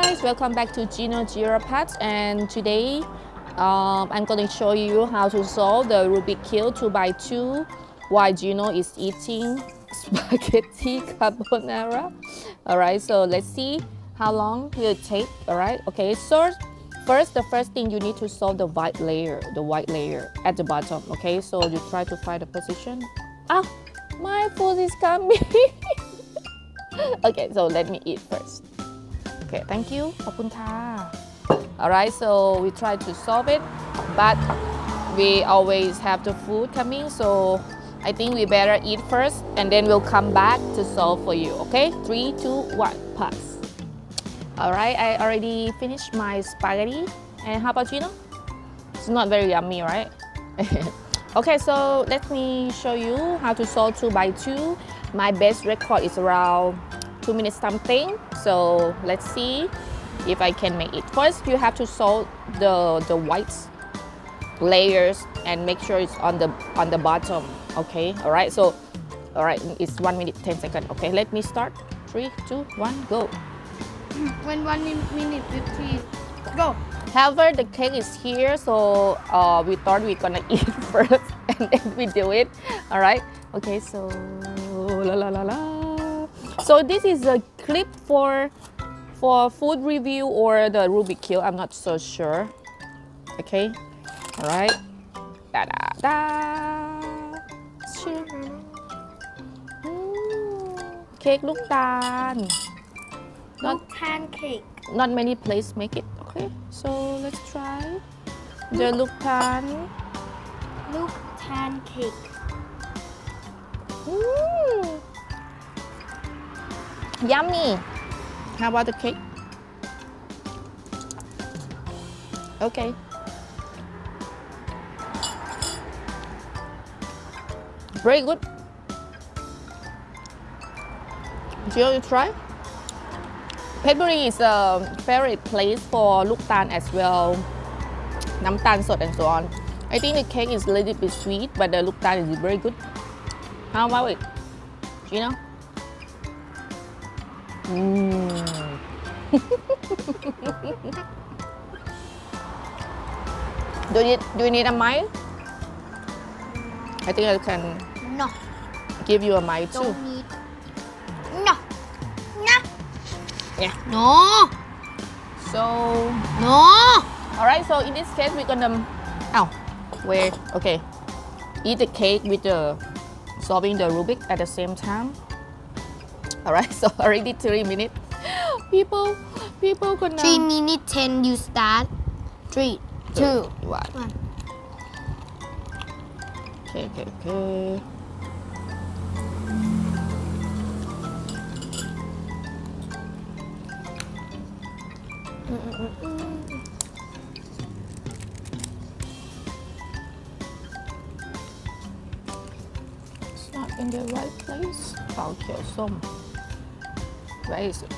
guys, welcome back to Gino Jirapat, and today I'm going to show you how to solve the Rubik cube 2x2 while Gino is eating spaghetti carbonara. Alright, so let's see how long will it take. Alright, okay, so the first thing you need to solve the white layer at the bottom. Okay, so you try to find the position. Ah, my food is coming. Okay, so let me eat first. Okay, thank you. ขอบคุณค่ะ Alright, so we try to solve it, but we always have the food coming, so I think we better eat first and then we'll come back to solve for you. Okay, 3, 2, 1, pass. Alright, I already finished my spaghetti. And how about you? It's not very yummy, right? Okay, so let me show you how to solve 2x2. My best record is around 2 minutes something. So let's see if I can make it. First, you have to solve the white layers and make sure it's on the bottom. Okay, all right. So, all right, it's 1 minute 10 seconds. Okay, let me start. 3, 2, 1, go. When 1 minute 15, go. However, the cake is here, so we thought we're gonna eat first and then we do it. All right. Okay, so la la la la. So this is a clip for food review or the Rubik cube. I'm not so sure. Okay. All right. Da da da. Cake ลูกตาล Not pancake. Not many places make it. Okay. So let's try the ลูกตาล Look pancake. Yummy. How about the cake? Okay. Very good. Gio, you try? Pebbury is a favorite place for ลูกตาล as well. น้ำตาลสด and so on. I think the cake is a little bit sweet, but the ลูกตาล is very good. How about it? Gino? Do you need a mic? I think I can No. give you a mic too. Don't need. No. No. Yeah. No. So, No. alright, so in this case, we're gonna, wait, okay. Eat the cake with the solving the Rubik at the same time. Alright, so already 3 minutes. People gonna 3 minutes 10 you start. 3, 2, 1. 1. Okay. It's not in the right place. เปาเขียวส้ม Where is it?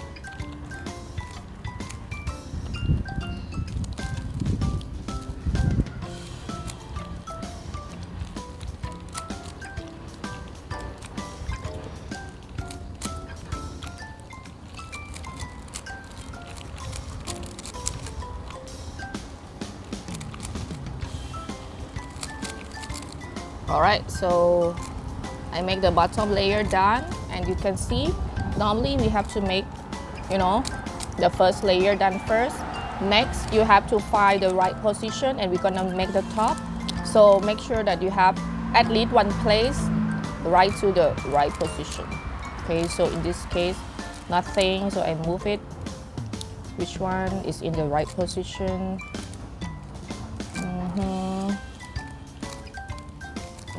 Alright, so I make the bottom layer done, and you can see normally we have to make, the first layer done first. Next, you have to find the right position, and we're gonna make the top. So make sure that you have at least one place right to the right position. Okay, so in this case, nothing, so I move it. Which one is in the right position?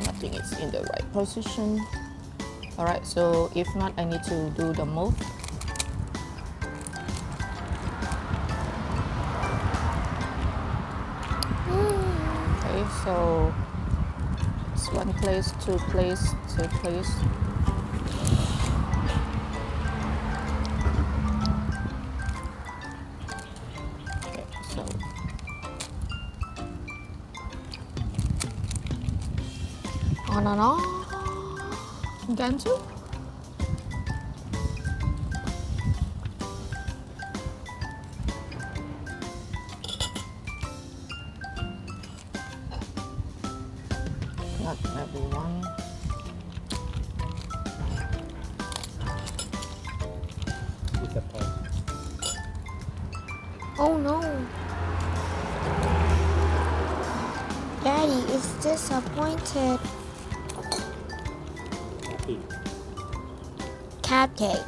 Nothing is in the right position. Alright, so if not, I need to do the move. Okay, so it's one place, two place, three place. Okay, so on and on. Done too? not everyone. It's a pot. Oh no. Daddy is disappointed. Happy. Cupcake.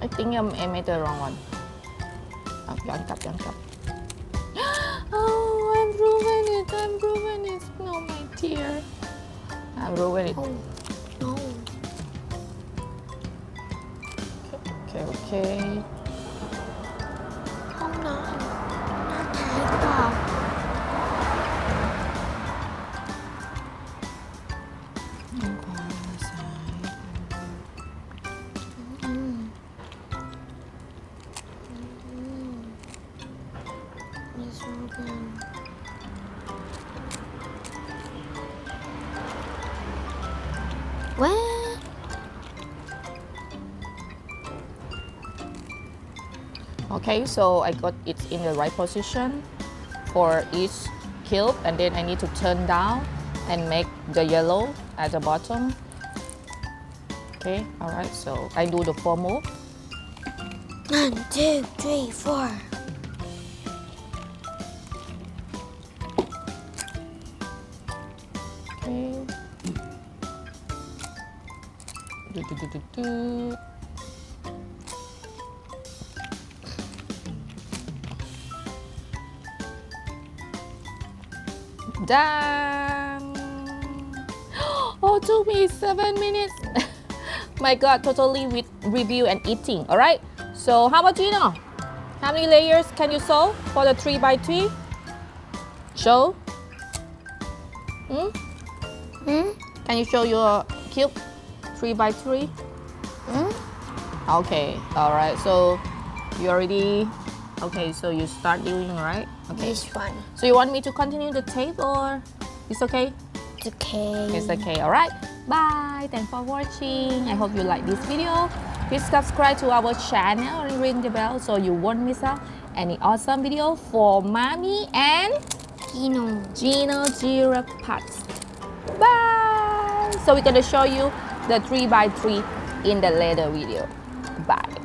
I think I made the wrong one. ย้อนกลับ Oh, I'm ruining it. No, my dear. I'm ruining it. Oh no. Okay. Không nói. Nó thái vào. Miss Robin. What? Okay, so I got it in the right position for each cube, and then I need to turn down and make the yellow at the bottom. Okay, alright, so I do the 4 move. 1, 2, 3, 4. Okay. Do. Done. Oh, took me 7 minutes. My God, totally with review and eating. All right. So how about Gino? How many layers can you sew for the 3x3? Show. Can you show your cube 3x3? Okay. All right. So you already. Okay. So you start doing, right? Okay. This one. So you want me to continue the tape or it's okay? It's okay. It's okay, alright. Bye. Thanks for watching. I hope you like this video. Please subscribe to our channel and ring the bell so you won't miss out any awesome video for Mommy and Gino. Gino Jirapat. Bye. So we're gonna show you the 3x3 in the later video. Bye.